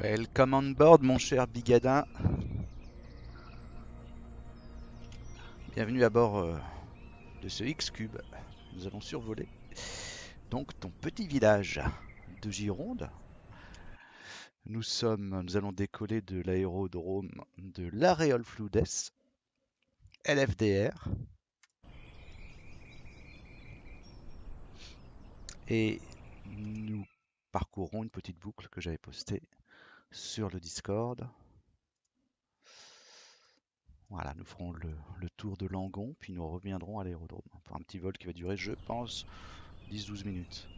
Welcome on board, mon cher Bigadin. Bienvenue à bord de ce X-Cube. Nous allons survoler donc ton petit village de Gironde. Nous allons décoller de l'aérodrome de l'Aréole-Floudès, LFDR. Et nous parcourrons une petite boucle que j'avais postée sur le Discord. Voilà, nous ferons le tour de Langon, puis nous reviendrons à l'aérodrome pour un petit vol qui va durer, je pense, 10-12 minutes.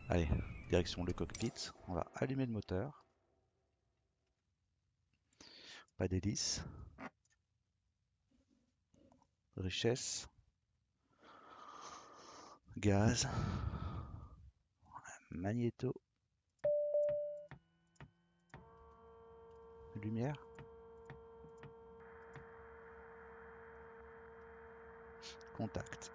Allez, direction le cockpit. On va allumer le moteur. Pas d'hélice. Richesse. Gaz. Magnéto. Lumière. Contact.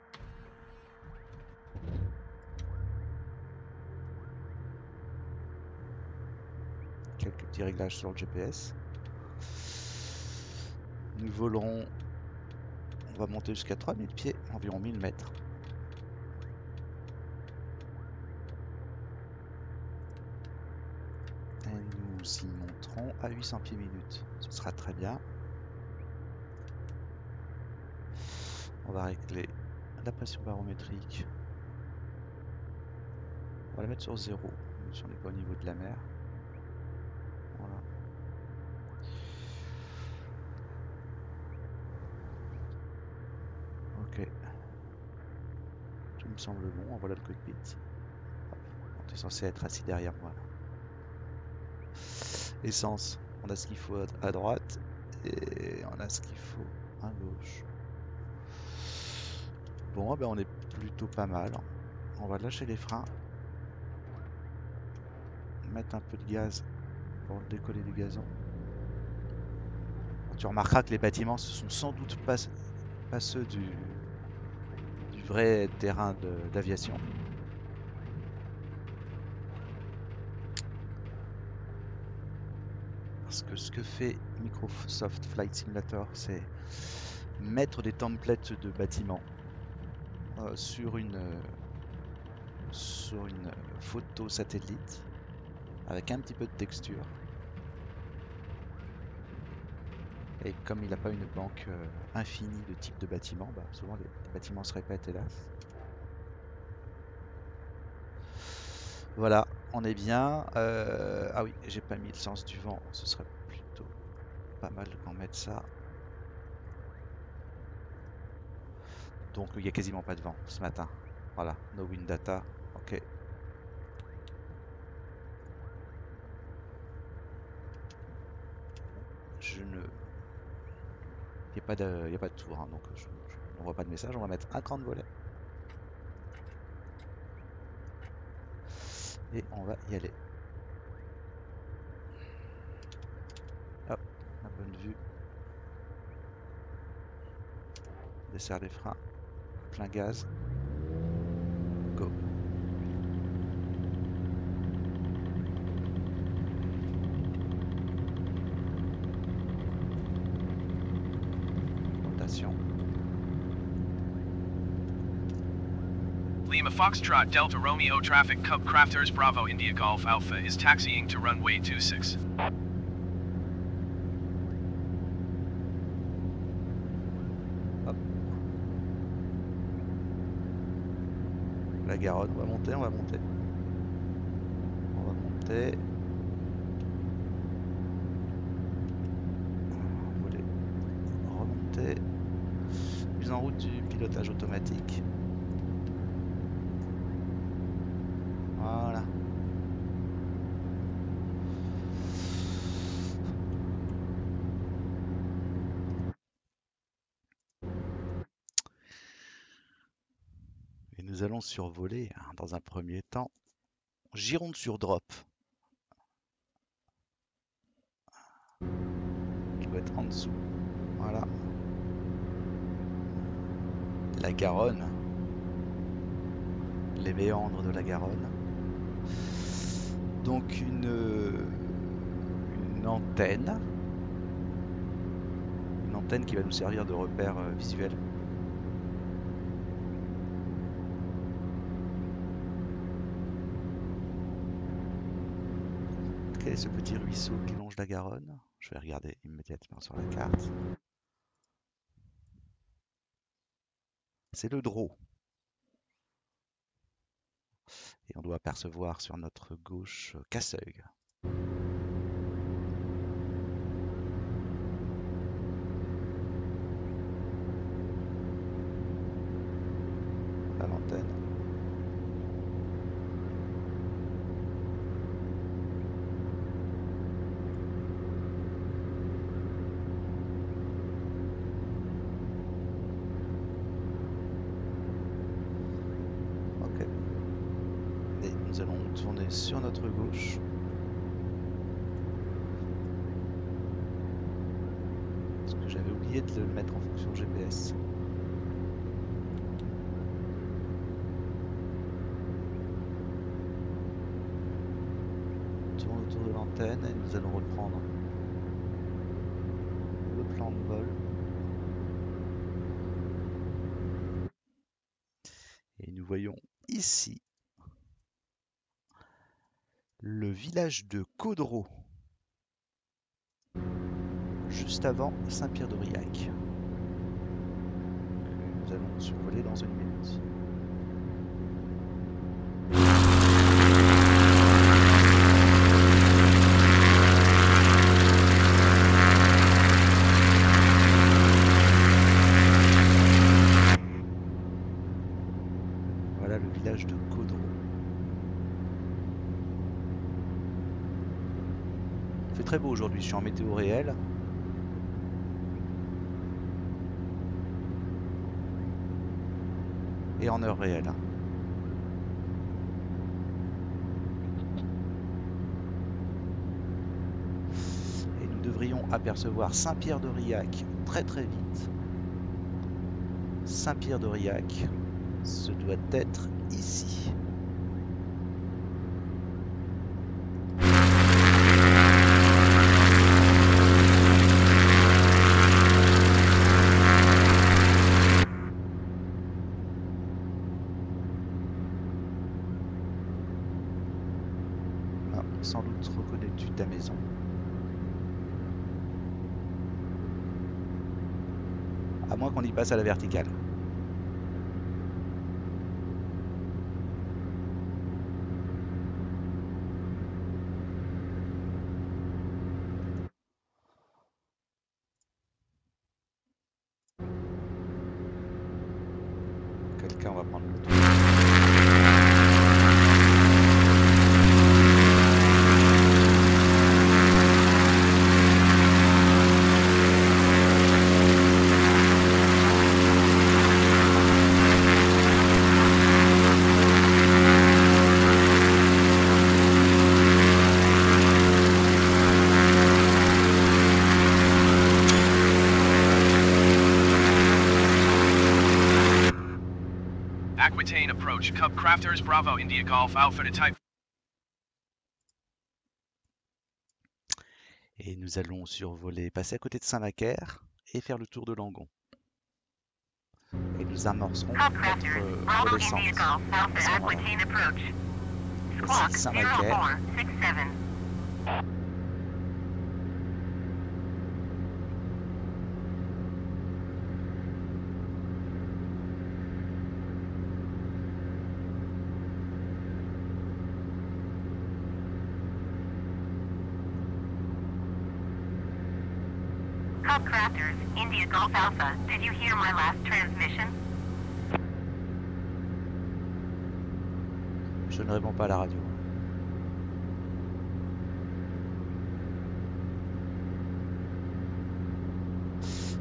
Quelques petits réglages sur le GPS. Nous volerons. On va monter jusqu'à 3000 pieds, environ 1000 mètres. Et nous y monterons à 800 pieds minutes. Ce sera très bien. On va régler la pression barométrique. On va la mettre sur 0, si on n'est pas au niveau de la mer. Voilà. Ok. Tout me semble bon. Voilà le cockpit. On est censé être assis derrière moi. Essence. On a ce qu'il faut à droite et on a ce qu'il faut à gauche. Bon, ben on est plutôt pas mal. On va lâcher les freins. Mettre un peu de gaz pour le décoller du gazon. Tu remarqueras que les bâtiments, ce sont sans doute pas ceux du vrai terrain d'aviation. Parce que ce que fait Microsoft Flight Simulator, c'est mettre des templates de bâtiments sur une photo satellite avec un petit peu de texture. Et comme il n'a pas une banque infinie de types de bâtiments, bah, souvent les bâtiments se répètent, hélas. Voilà, on est bien. Ah oui, j'ai pas mis le sens du vent, ce serait plutôt pas mal qu'on mette ça. Donc il n'y a quasiment pas de vent ce matin. Voilà, no wind data, ok. Je ne... Il n'y a pas de tour, hein, donc je n'envoie pas de message. On va mettre un cran de volet. Et on va y aller. Hop, la bonne vue. Desserre les freins. Plein gaz. Go. Rotation. Lima Foxtrot Delta Romeo traffic Cub Crafters Bravo India Golf Alpha is taxiing to runway 26. Hop. La Garonne, on va monter, on va monter. On va monter. Voler. Remonter. Mise en route du pilotage automatique. Voilà. Et nous allons survoler, hein, dans un premier temps, Gironde sur Drop. Qui doit être en dessous. Voilà. La Garonne. Les méandres de la Garonne. Donc une antenne. Une antenne qui va nous servir de repère visuel. Quel est ce petit ruisseau qui longe la Garonne? Je vais regarder immédiatement sur la carte. C'est le Drô. Et on doit apercevoir sur notre gauche Casseuil. À l'antenne. Ok. Et nous allons tourner sur notre gauche. Parce que j'avais oublié de le mettre en fonction GPS. On tourne autour de l'antenne et nous allons reprendre le plan de vol. Et nous voyons ici le village de Caudreau, juste avant Saint-Pierre-d'Aurillac, que nous allons survoler dans une minute. Voilà le village de Caudreau. Il fait très beau aujourd'hui, je suis en météo réel. Et en heure réelle. Et nous devrions apercevoir Saint-Pierre-d'Aurillac très très vite. Saint-Pierre-d'Aurillac, ce doit être ici. Ah, sans doute reconnais-tu ta maison. À moins qu'on y passe à la verticale. Quelqu'un va prendre le tour. Aquitaine approach. Cub Crafters Bravo India Golf Alpha to type. Et nous allons survoler, passer à côté de Saint-Macaire et faire le tour de Langon. Et nous amorcerons notre redescente à ce moment-là. Voici Saint-Macaire. Cub Crafters, India Golf Alpha, did you hear my last transmission? Je ne réponds pas à la radio.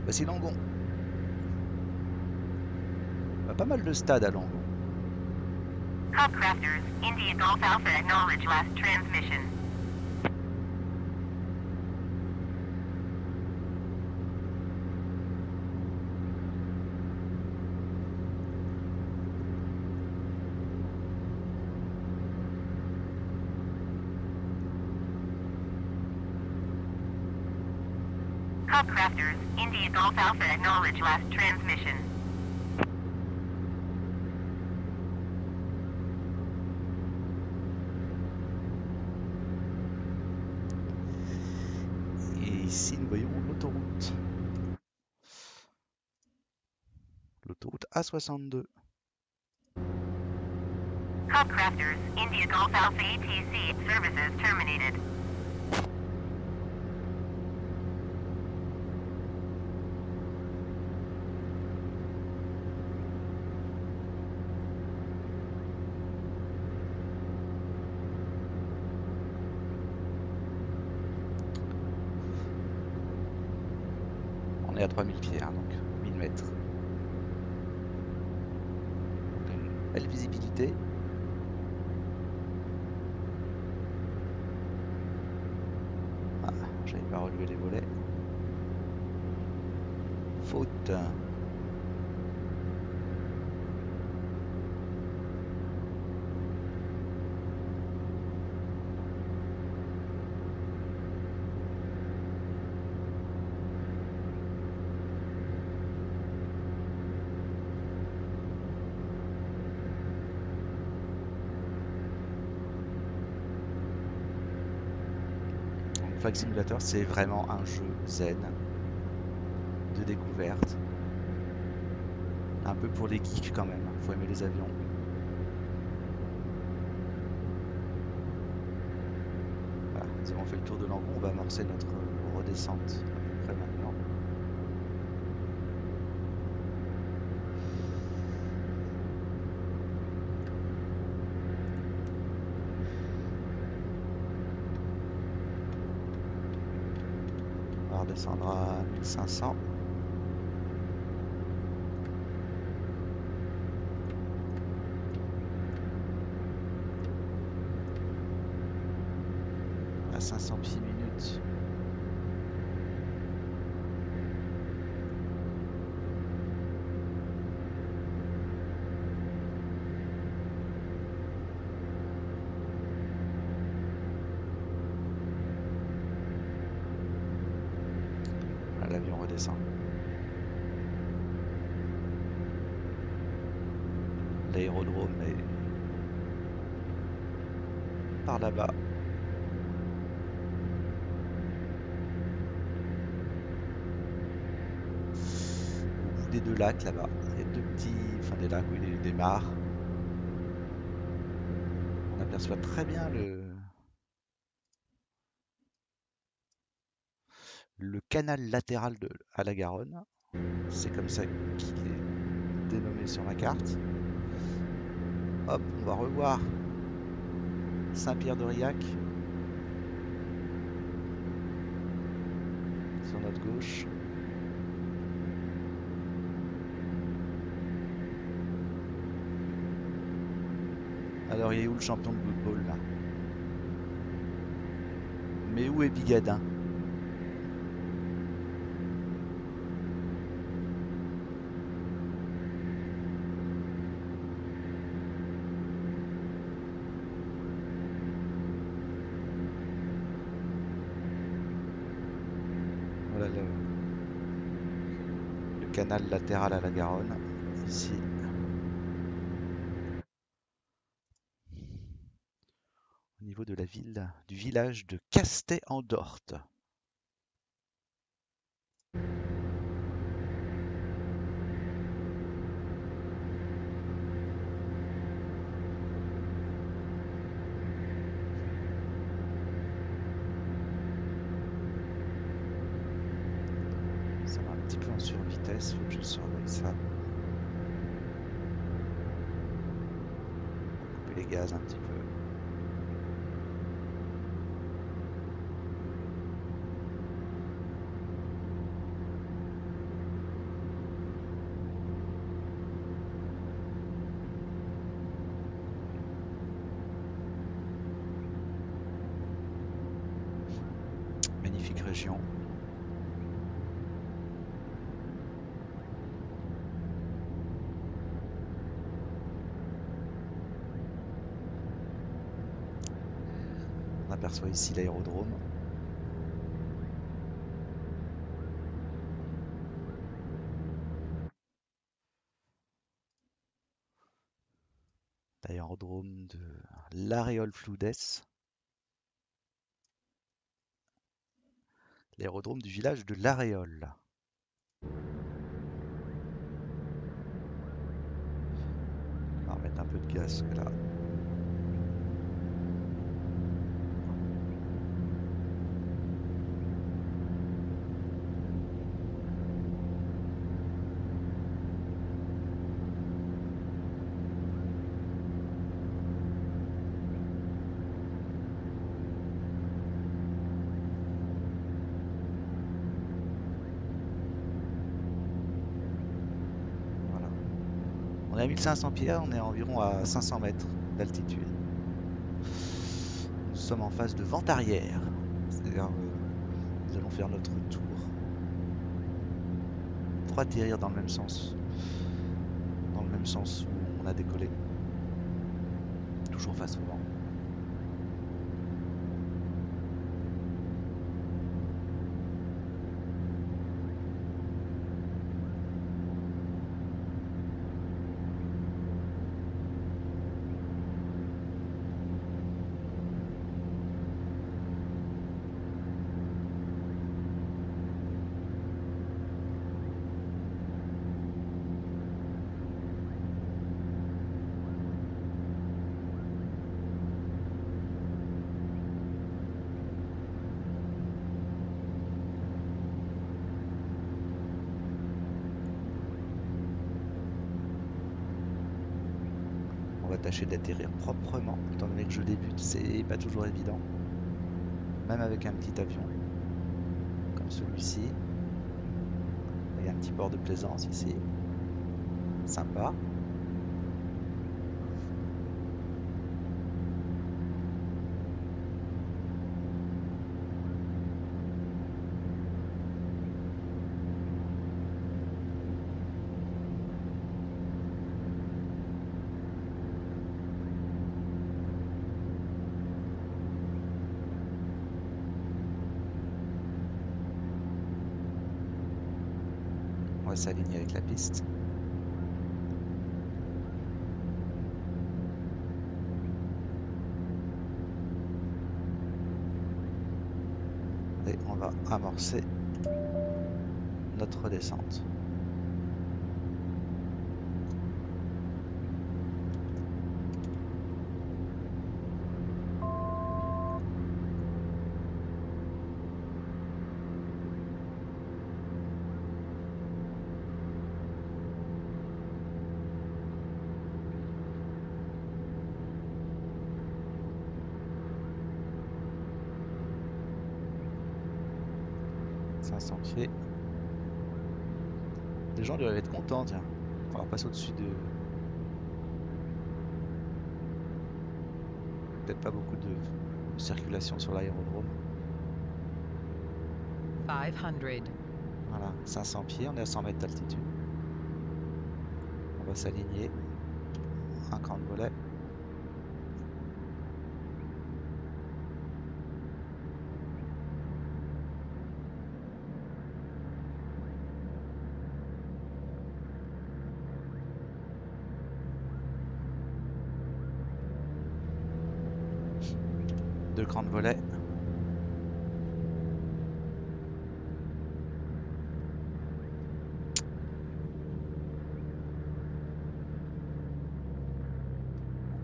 Voici Langon. Pas mal de stades à Langon. Cub Crafters, India Golf Alpha, acknowledge last transmission. Cubcrafters, India Golf Alpha acknowledge last transmission. Et ici, nous voyons l'autoroute. L'autoroute A62. Cubcrafters, India Golf Alpha ETC services terminated. On est à 3000 pieds, hein, donc 1000 mètres. Donc, une belle visibilité. Ah, j'avais pas relevé les volets. Faute. Flight Simulator, c'est vraiment un jeu zen, de découverte. Un peu pour les geeks quand même, faut aimer les avions. Voilà, nous avons fait le tour de Langon, on va amorcer notre redescente à peu près maintenant. On va redescendre à 1500. À 500 pieds minutes. L'avion redescend. L'aérodrome est par là-bas. Au bout des deux lacs là-bas. Il y a deux petits, enfin des lacs, oui, des mares. On aperçoit très bien le canal latéral à la Garonne. C'est comme ça qu'il est dénommé sur la carte. Hop, on va revoir Saint-Pierre-d'Aurillac sur notre gauche. Alors, il est où le champion de football là? Mais où est Bigadin? Voilà le canal latéral à la Garonne, ici. Au niveau de la ville, du village de Castet-en-Dorte. Ça va un petit peu en survitesse, faut que je surveille ça. Couper les gaz un petit peu. Magnifique région. On aperçoit ici l'aérodrome. l'aérodrome de l'Aréole-Floudès. L'aérodrome du village de l'Aréole. On va remettre un peu de gaz que là. Voilà. On est à 1500 pieds, on est environ à 500 mètres d'altitude. Nous sommes en phase de vent arrière. C'est-à-dire, nous allons faire notre tour pour atterrir dans le même sens où on a décollé. Toujours face au vent. On va tâcher d'atterrir proprement, étant donné que je débute, c'est pas toujours évident. Même avec un petit avion, comme celui-ci. Il y a un petit port de plaisance ici. Sympa. On va s'aligner avec la piste. Et on va amorcer notre descente. Pieds. Les gens doivent être contents, tiens. On va passer au-dessus de... Peut-être pas beaucoup de circulation sur l'aérodrome. 500. Voilà, 500 pieds, on est à 100 mètres d'altitude. On va s'aligner. Un cran de volet. Deux crans de volet.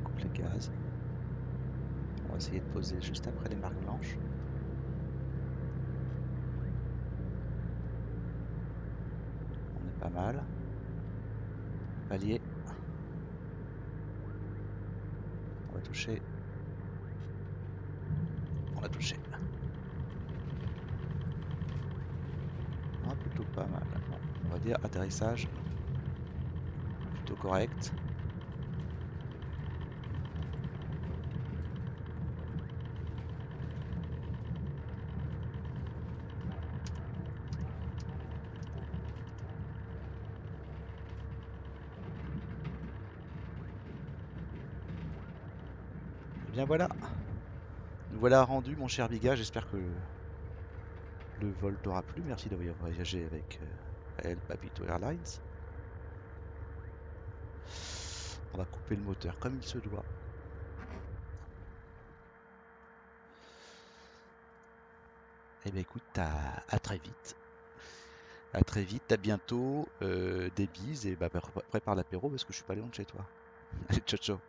On coupe les gaz. On va essayer de poser juste après les marques blanches. On est pas mal. Palier. On va toucher. On a touché. Ah, plutôt pas mal. Bon, on va dire atterrissage plutôt correct. Et bien voilà. Nous voilà rendus, mon cher Biga. J'espère que le vol t'aura plu. Merci d'avoir voyagé avec El Papito Airlines. On va couper le moteur comme il se doit. Eh ben écoute, à très vite. À très vite, à bientôt. Des bises et bah, prépare l'apéro parce que je suis pas loin de chez toi. Allez, ciao ciao.